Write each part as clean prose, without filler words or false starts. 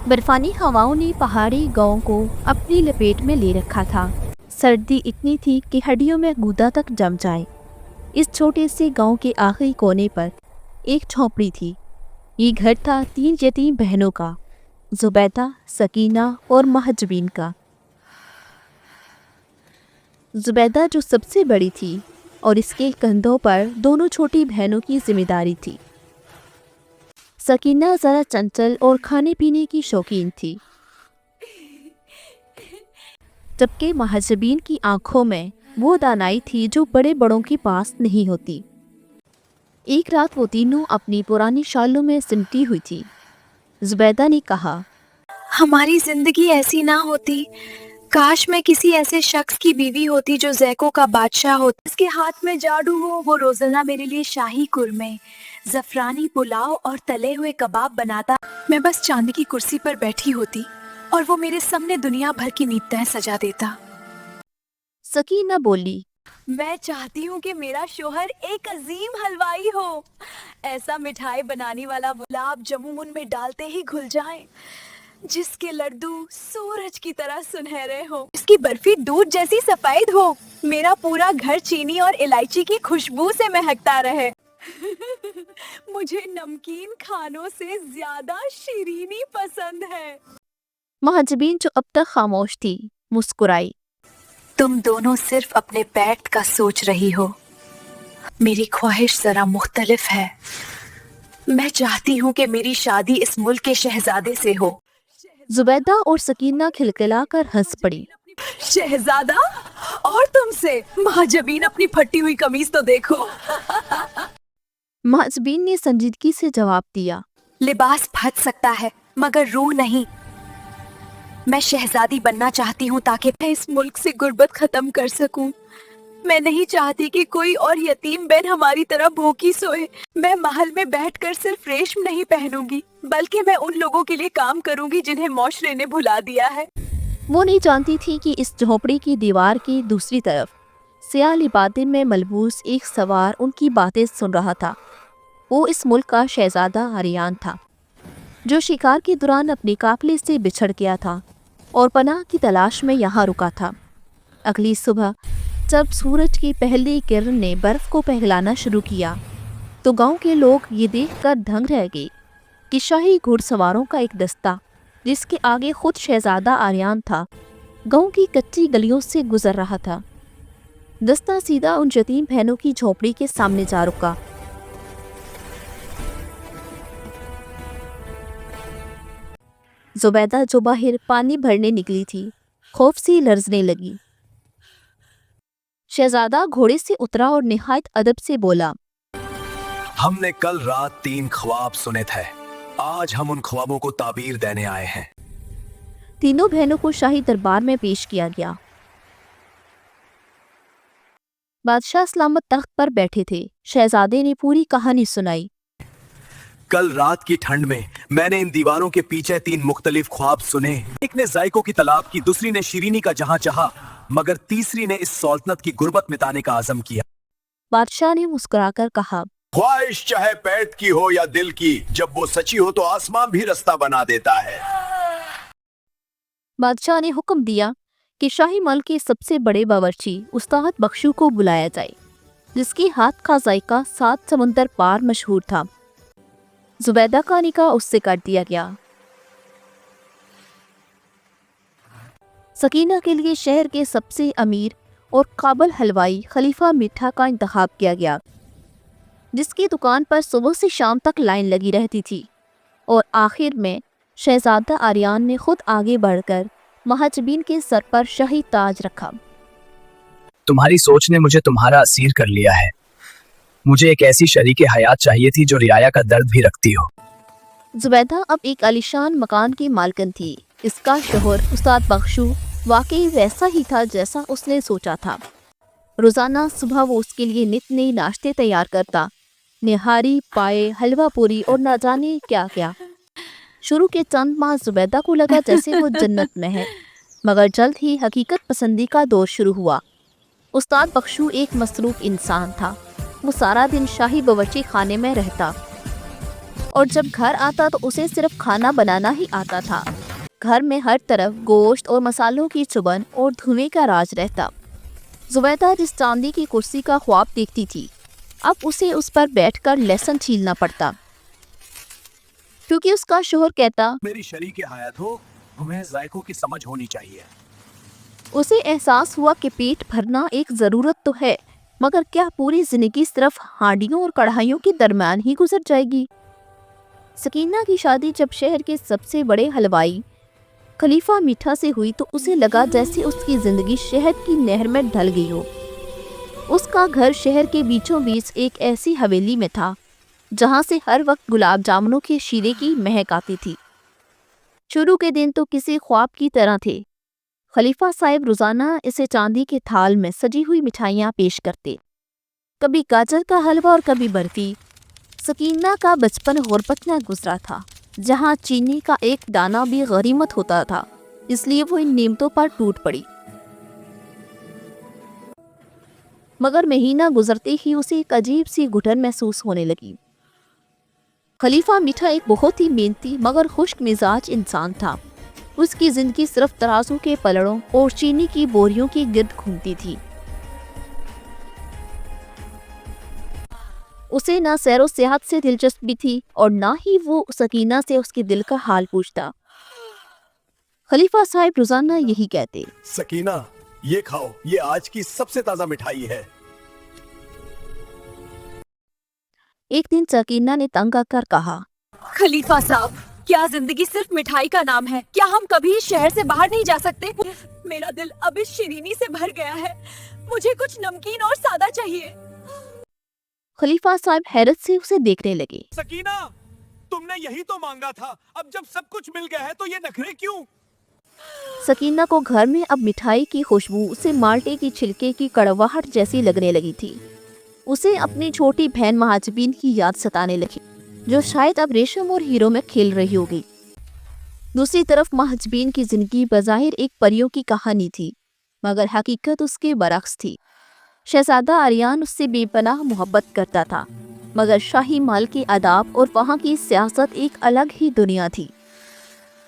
बर्फानी हवाओं ने पहाड़ी गांव को अपनी लपेट में ले रखा था। सर्दी इतनी थी कि हड्डियों में गूदा तक जम जाए। इस छोटे से गांव के आखिरी कोने पर एक झोंपड़ी थी। ये घर था 3 यतीम बहनों का, जुबैदा, सकीना और महजबीन का। जुबैदा जो सबसे बड़ी थी और इसके कंधों पर दोनों छोटी बहनों की जिम्मेदारी थी। सकीना ज़रा चंचल और खाने पीने की शौकीन थी, जबकि महजबीन की आंखों में वो दानाई थी जो बड़े बड़ों के पास नहीं होती। एक रात वो तीनों अपनी पुरानी शालों में सिमटी हुई थी। जुबैदा ने कहा, हमारी जिंदगी ऐसी ना होती। काश मैं किसी ऐसे शख्स की बीवी होती जो ज़ैकों का बादशाह हो, जिसके हाथ में जादू हो। वो रोजाना मेरे लिए शाही कुरमे, ज़फ़रानी पुलाव और तले हुए कबाब बनाता। मैं बस चांदी की कुर्सी पर बैठी होती और वो मेरे सामने दुनिया भर की नीमतें सजा देता। सकीना बोली, मैं चाहती हूँ कि मेरा शोहर एक अजीम हलवाई हो, ऐसा मिठाई बनाने वाला गुलाब जामुन उनमें डालते ही घुल जाए, जिसके लड्डू सूरज की तरह सुनहरे हो, जिसकी बर्फी दूध जैसी सफेद हो, मेरा पूरा घर चीनी और इलायची की खुशबू से महकता रहे। मुझे नमकीन खानों से ज्यादा शीरीनी पसंद है। महजबीन जो अब तक खामोश थी मुस्कुराई। तुम दोनों सिर्फ अपने पेट का सोच रही हो, मेरी ख्वाहिश जरा मुख्तलिफ है। मैं चाहती हूँ कि मेरी शादी इस मुल्क के शहजादे से हो। जुबैदा और सकीना खिलखिलाकर हंस पड़ी। शहजादा? और तुमसे? महजबीन अपनी फटी हुई कमीज तो देखो। महजबीन ने संजीदगी से जवाब दिया, लिबास फट सकता है मगर रूह नहीं। मैं शहजादी बनना चाहती हूँ ताकि मैं इस मुल्क से गुर्बत खत्म कर सकूं। मैं नहीं चाहती कि कोई और यतीम बहन हमारी तरह भूखी सोए। मैं महल में बैठकर सिर्फ रेशम नहीं पहनूंगी, बल्कि मैं उन लोगों के लिए काम करूंगी जिन्हें मौशरे ने भुला दिया है। वो नहीं जानती थी कि इस झोपड़ी की दीवार की दूसरी तरफ सियाह लिबातिन में मलबूस एक सवार उनकी बातें सुन रहा था। वो इस मुल्क का शहजादा आरियान था, जो शिकार के दौरान अपने काफिले से बिछड़ गया था और पनाह की तलाश में यहाँ रुका था। अगली सुबह जब सूरज की पहली किरण ने बर्फ को पिघलाना शुरू किया, तो गांव के लोग ये देखकर दंग रह गए कि शाही घुड़सवारों का एक दस्ता, जिसके आगे खुद शहजादा आरियान था, गांव की कच्ची गलियों से गुजर रहा था। दस्ता सीधा उन यतीम बहनों की झोपड़ी के सामने जा रुका। जुबैदा जो बाहर पानी भरने निकली थी, खौफ से लरजने लगी। शहजादा घोड़े से उतरा और निहायत अदब से बोला, हमने कल रात 3 ख्वाब सुने थे। आज हम उन ख्वाबों को ताबीर देने आए हैं। तीनों बहनों को शाही दरबार में पेश किया गया। बादशाह सलामत तख्त पर बैठे थे। शहजादे ने पूरी कहानी सुनाई। कल रात की ठंड में मैंने इन दीवारों के पीछे 3 मुख्तलिफ ख्वाब सुने। एक ने जायकों की तलाब की, दूसरी ने शीरीनी का जहां चाहा, मगर तीसरी ने इस सल्तनत की गुर्बत मिटाने का आज़म किया। बादशाह ने मुस्कुराकर कहा, ख्वाहिश चाहे पेट की हो या दिल की, जब वो सच्ची हो तो आसमान भी रास्ता बना देता है। बादशाह ने हुक्म दिया कि शाही महल के सबसे बड़े बावर्ची उस्ताद बख्शू को बुलाया जाए, जिसके हाथ का जायका 7 समुंदर पार मशहूर था। जुबैदा का निकाह उससे कर दिया गया। सकीना के लिए शहर के सबसे अमीर और काबिल हलवाई खलीफा मिठा का इंतखाब किया गया, जिसकी दुकान पर सुबह से शाम तक लाइन लगी रहती थी। और आखिर में शहजादा आरियान ने खुद आगे बढ़कर महजबीन के सर पर शाही ताज रखा। तुम्हारी सोच ने मुझे तुम्हारा असीर कर लिया है। मुझे एक ऐसी शरीके हयात चाहिए थी जो रियाया का दर्द भी रखती हो। जुबैदा अब एक आलीशान मकान की मालकिन थी। इसका शोहर उस्ताद बख्शू वाकई वैसा ही था जैसा उसने सोचा था। रोज़ाना सुबह वो उसके लिए नित नए नाश्ते तैयार करता, निहारी, पाए, हलवा पूरी और न जाने क्या क्या। शुरू के चंद माह जुबैदा को लगा जैसे वो जन्नत में है, मगर जल्द ही हकीकत पसंदी का दौर शुरू हुआ। उस्ताद बख्शू एक मसरूफ इंसान था। वो सारा दिन शाही बावर्ची खाने में रहता और जब घर आता तो उसे सिर्फ खाना बनाना ही आता था। घर में हर तरफ गोश्त और मसालों की चुभन और धुएं का राज रहता। जुबैदा जिस चांदी की कुर्सी का ख्वाब देखती थी, अब उसे उस पर बैठकर लहसुन छीलना पड़ता, क्योंकि उसका शोहर कहता मेरी शरीक हयात हो, तुम्हें जायकों की समझ होनी चाहिए। उसे एहसास हुआ कि पेट भरना एक ज़रूरत तो है, मगर क्या पूरी जिंदगी सिर्फ हांडियों और कढ़ाइयों के दरमियान ही गुजर जाएगी। सकीना की शादी जब शहर के सबसे बड़े हलवाई खलीफा मीठा से हुई तो उसे लगा जैसे उसकी जिंदगी शहद की नहर में ढल गई हो। उसका घर शहर के बीचों बीच एक ऐसी हवेली में था जहां से हर वक्त गुलाब जामुनों के शीरे की महक आती थी। शुरू के दिन तो किसी ख्वाब की तरह थे। खलीफा साहब रोजाना इसे चांदी के थाल में सजी हुई मिठाइयाँ पेश करते, कभी गाजर का हलवा और कभी बर्फी। सकीना का बचपन गुर्बत में गुजरा था, जहाँ चीनी का एक दाना भी गनीमत होता था, इसलिए वो इन नेमतों पर टूट पड़ी। मगर महीना गुजरते ही उसे एक अजीब सी घुटन महसूस होने लगी। खलीफा मीठा एक बहुत ही मेहनती मगर खुश्क मिजाज इंसान था। उसकी जिंदगी सिर्फ तराजू के पलड़ों और चीनी की बोरियों के गिर्द घूमती थी। उसे ना सैरो सेहत से दिलचस्पी थी और ना ही वो सकीना से उसके दिल का हाल पूछता। खलीफा साहब रोजाना यही कहते, सकीना, ये खाओ, ये आज की सबसे ताजा मिठाई है। एक दिन सकीना ने तंग आकर कहा, खलीफा साहब, क्या जिंदगी सिर्फ मिठाई का नाम है? क्या हम कभी इस शहर से बाहर नहीं जा सकते? मेरा दिल अब इस शिरीनी से भर गया है। मुझे कुछ नमकीन और सादा चाहिए। खलीफा साहब हैरत से उसे देखने लगे। सकीना, तुमने यही तो मांगा था। अब जब सब कुछ मिल गया है तो ये नखरे क्यों? सकीना को घर में अब मिठाई की खुशबू उसे माल्टे की छिलके की कड़वाहट जैसी लगने लगी थी। उसे अपनी छोटी बहन महाजबीन की याद सताने लगी, जो शायद अब रेशम और हीरो में खेल रही होगी। दूसरी तरफ महाजबीन की जिंदगी बज़ाहिर एक परियों की कहानी थी, मगर हकीकत उसके बरक्स थी। शहजादा आर्यान उससे बेपनाह मोहब्बत करता था, मगर शाही महल के आदाब और वहाँ की सियासत एक अलग ही दुनिया थी।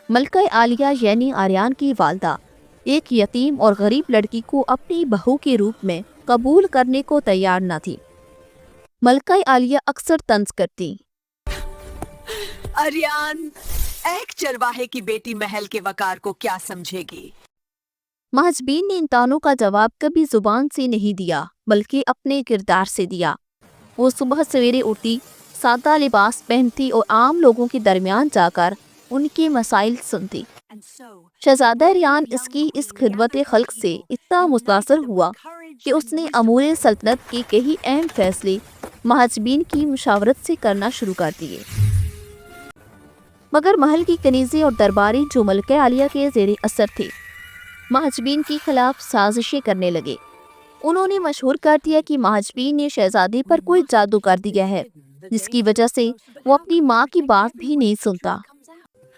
मलका आलिया यानी आर्यान की वालदा एक यतीम और गरीब लड़की को अपनी बहू के रूप में कबूल करने को तैयार न थी। मलका आलिया अक्सर तंज करती, आर्यान, एक चरवाहे की बेटी महल के वकार को क्या समझेगी? महजबीन ने इन तानों का जवाब कभी जुबान से नहीं दिया, बल्कि अपने किरदार से दिया। वो सुबह सवेरे उठती, सादा लिबास पहनती और आम लोगों के दरमियान जाकर उनके मसाइल सुनती। शहजादा रियान इसकी इस खिदमत खल्क से इतना मुतासर हुआ कि उसने अमूर सल्तनत के कई अहम फैसले महजबीन की मुशावरत से करना शुरू कर दिए। मगर महल की कनीज़े और दरबारी जो मलका आलिया के ज़ेरे असर थे, महजबीन के खिलाफ साजिशें करने लगे। उन्होंने मशहूर कर दिया कि महजबीन ने शहजादी पर कोई जादू कर दिया है, जिसकी वजह से वो अपनी माँ की बात भी नहीं सुनता।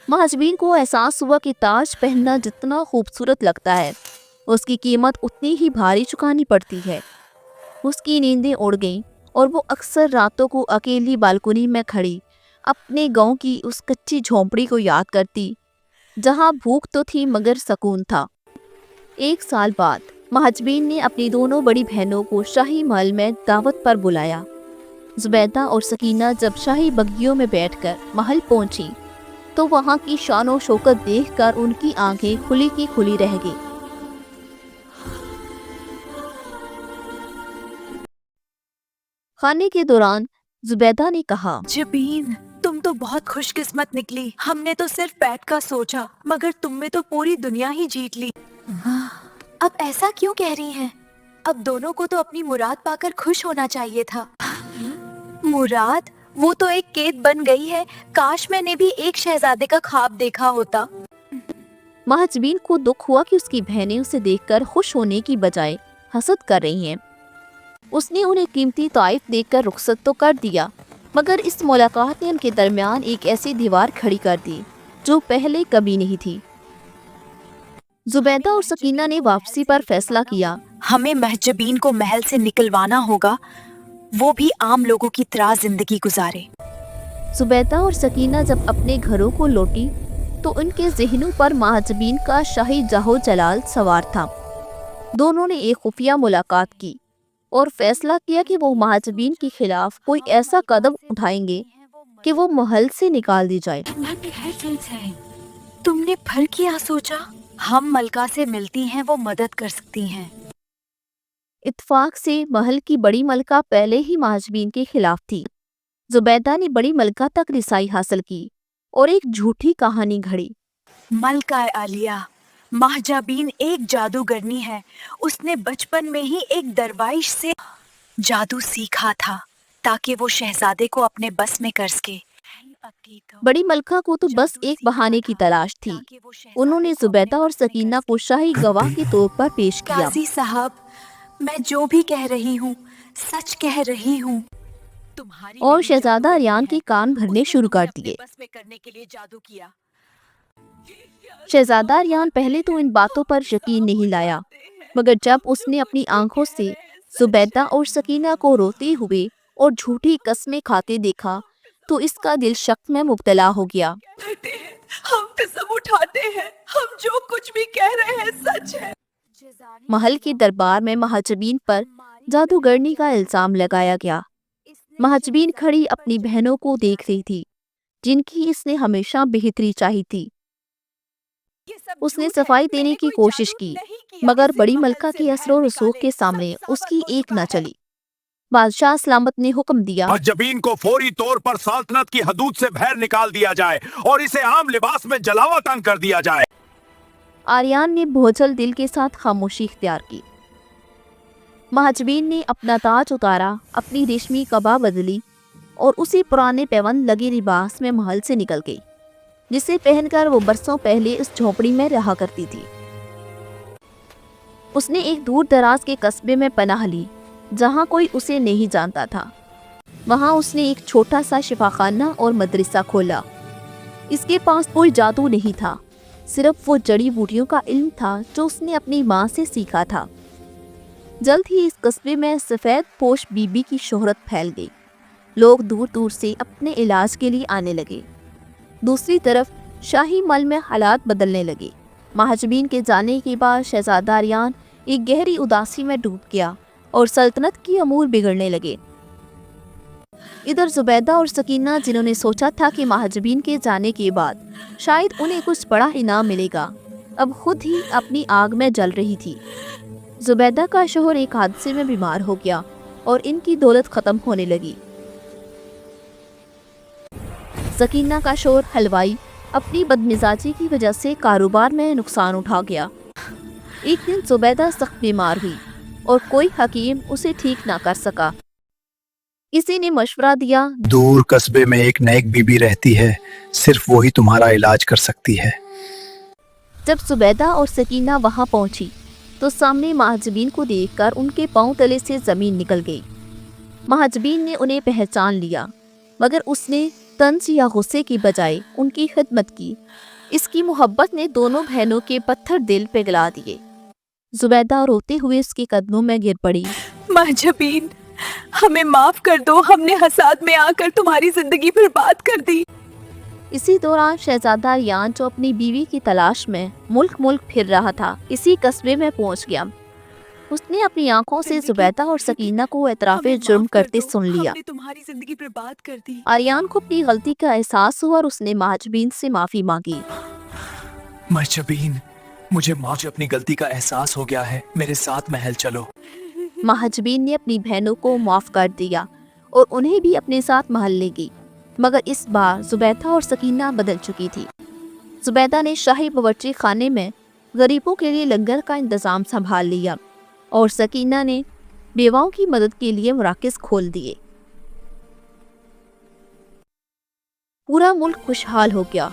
महजबीन को एहसास हुआ कि ताज पहनना जितना खूबसूरत लगता है, उसकी कीमत उतनी ही भारी चुकानी पड़ती है। उसकी नींदें उड़ गईं और वो अक्सर रातों को अकेली बालकनी में खड़ी अपने गांव की उस कच्ची झोंपड़ी को याद करती, जहां भूख तो थी मगर सुकून था। एक साल बाद महजबीन ने अपनी दोनों बड़ी बहनों को शाही महल में दावत पर बुलाया। जुबैदा और सकीना जब शाही बग्गियों में बैठकर महल पहुंची तो वहां की शान और शौकत देखकर उनकी आंखें खुली की खुली रह गई। खाने के दौरान जुबैदा ने कहा, जबीन, तुम तो बहुत खुशकिस्मत निकली। हमने तो सिर्फ बैठ कर सोचा, मगर तुमने तो पूरी दुनिया ही जीत ली। अब ऐसा क्यों कह रही हैं? अब दोनों को तो अपनी मुराद पाकर खुश होना चाहिए था। मुराद? वो तो एक कैद बन गई है। काश मैंने भी एक शहजादे का ख्वाब देखा होता। महजबीन को दुख हुआ कि उसकी बहनें उसे देखकर खुश होने की बजाय हसद कर रही हैं। उसने उन्हें कीमती तोहफे देकर रुखसत तो कर दिया, मगर इस मुलाकात ने उनके दरमियान एक ऐसी दीवार खड़ी कर दी जो पहले कभी नहीं थी। जुबैदा और सकीना ने वापसी पर फैसला किया, हमें महजबीन को महल से निकलवाना होगा, वो भी आम लोगों की तरह जिंदगी गुजारे। जुबैदा और सकीना जब अपने घरों को लौटी तो उनके ज़हनों पर महाजबीन का शाही जाहो जलाल सवार था। दोनों ने एक खुफिया मुलाकात की और फैसला किया कि वो महाजबीन के खिलाफ कोई ऐसा कदम उठाएंगे कि वो महल से निकाल दी जाए। तुमने भर क्या सोचा? हम मलका से मिलती हैं, वो मदद कर सकती हैं। इत्तेफाक से महल की बड़ी मलका पहले ही महाजबीन के खिलाफ थी। जुबैदा ने बड़ी मलका तक रिसाई हासिल की और एक झूठी कहानी घड़ी। मलका आलिया, महाजबीन एक जादूगरनी है। उसने बचपन में ही एक दरवाइश से जादू सीखा था ताकि वो शहजादे को अपने बस में कर सके। बड़ी मलका को तो बस एक बहाने की तलाश थी। उन्होंने जुबैदा और सकीना को शाही गवाह के तौर पर पेश किया। काजी साहब, मैं जो भी कह रही हूँ सच कह रही हूँ। और शहजादा अरियान के कान भरने शुरू कर दिए। बस में करने के लिए जादू किया। शहजादा अरियान पहले तो इन बातों पर यकीन नहीं लाया, मगर जब उसने अपनी आंखों से जुबैदा और सकीना को रोते हुए और झूठी कस्में खाते देखा तो इसका दिल शक में मुब्तला हो गया। हम कसम उठाते हैं, हम जो कुछ भी कह रहे हैं सच है। महल के दरबार में महाजबीन पर जादूगरनी का इल्जाम लगाया गया। महाजबीन खड़ी अपनी बहनों को देख रही थी, जिनकी इसने हमेशा बेहतरी चाही थी। उसने सफाई देने की कोशिश की, मगर बड़ी मलका के असर और रसूख के सामने उसकी एक न चली। बादशाह सलामत ने हुक्म दिया, महाजबीन को फौरी तौर पर सल्तनत की हदूद से बाहर निकाल दिया जाए और इसे आम लिबास में जलावतन कर दिया जाए। आर्यान ने बोझल दिल के साथ खामोशी इख्तियार की। महाजबीन ने अपना ताज उतारा, अपनी रेशमी कबा बदली और उसी पुराने पैबंद लगे लिबास में महल से निकल गई, जिसे पहनकर वो बरसों पहले इस झोपड़ी में रहा करती थी। उसने एक दूर दराज के कस्बे में पनाह ली, जहाँ कोई उसे नहीं जानता था। वहाँ उसने एक छोटा सा शिफाखाना और मदरसा खोला। इसके पास कोई जादू नहीं था, सिर्फ वो जड़ी बूटियों का इल्म था जो उसने अपनी माँ से सीखा था। जल्द ही इस कस्बे में सफ़ेद पोश बीबी की शोहरत फैल गई। लोग दूर दूर से अपने इलाज के लिए आने लगे। दूसरी तरफ शाही महल में हालात बदलने लगे। महाजबीन के जाने के बाद शहजादा अरियान एक गहरी उदासी में डूब गया और सल्तनत की अमूर बिगड़ने लगे। इधर जुबैदा और सकीना, जिन्होंने सोचा था कि महाजबीन के जाने के बाद शायद उन्हें कुछ बड़ा इनाम मिलेगा, अब खुद ही अपनी आग में जल रही थी। जुबैदा का शोहर एक हादसे में बीमार हो गया और इनकी दौलत खत्म होने लगी। सकीना का शोहर हलवाई अपनी बदमिजाजी की वजह से कारोबार में नुकसान उठा गया। एक दिन जुबैदा सख्त बीमार हुई और कोई हकीम उसे ठीक ना कर सका। किसी ने मशवरा दिया, दूर कस्बे में एक नेक बीबी रहती है, सिर्फ वो ही तुम्हारा इलाज कर सकती है। जब जुबैदा और सकीना वहां पहुंची तो सामने महाजबीन को देखकर उनके पांव तले से जमीन निकल गई। महाजबीन ने उन्हें पहचान लिया, मगर उसने तंज या गुस्से की बजाय उनकी खिदमत की। इसकी मोहब्बत ने दोनों बहनों के पत्थर दिल पिघला दिए। जुबैदा रोते हुए उसके कदमों में गिर पड़ी। महाजबीन, हमें माफ कर दो, हमने हसाद में आकर तुम्हारी जिंदगी बर्बाद कर दी। इसी दौरान शहजादा अरियान, जो अपनी बीवी की तलाश में मुल्क मुल्क फिर रहा था, इसी कस्बे में पहुंच गया। उसने अपनी आंखों से जुबैदा और सकीना को एतराफ़े जुर्म करते सुन लिया। हमने तुम्हारी जिंदगी बर्बाद कर दी। आर्यान को अपनी गलती का एहसास हुआ और उसने महाजबीन से माफी मांगी। महाजबीन, मुझे अपनी गलती का एहसास हो गया है, मेरे साथ महल चलो। महाजबीन ने अपनी बहनों को माफ कर दिया और उन्हें भी अपने साथ महल ले गई, मगर इस बार जुबैदा और सकीना बदल चुकी थी। जुबैदा ने शाही बावर्ची खाने में गरीबों के लिए लंगर का इंतजाम संभाल लिया और सकीना ने बेवाओं की मदद के लिए मराकज़ खोल दिए। पूरा मुल्क खुशहाल हो गया।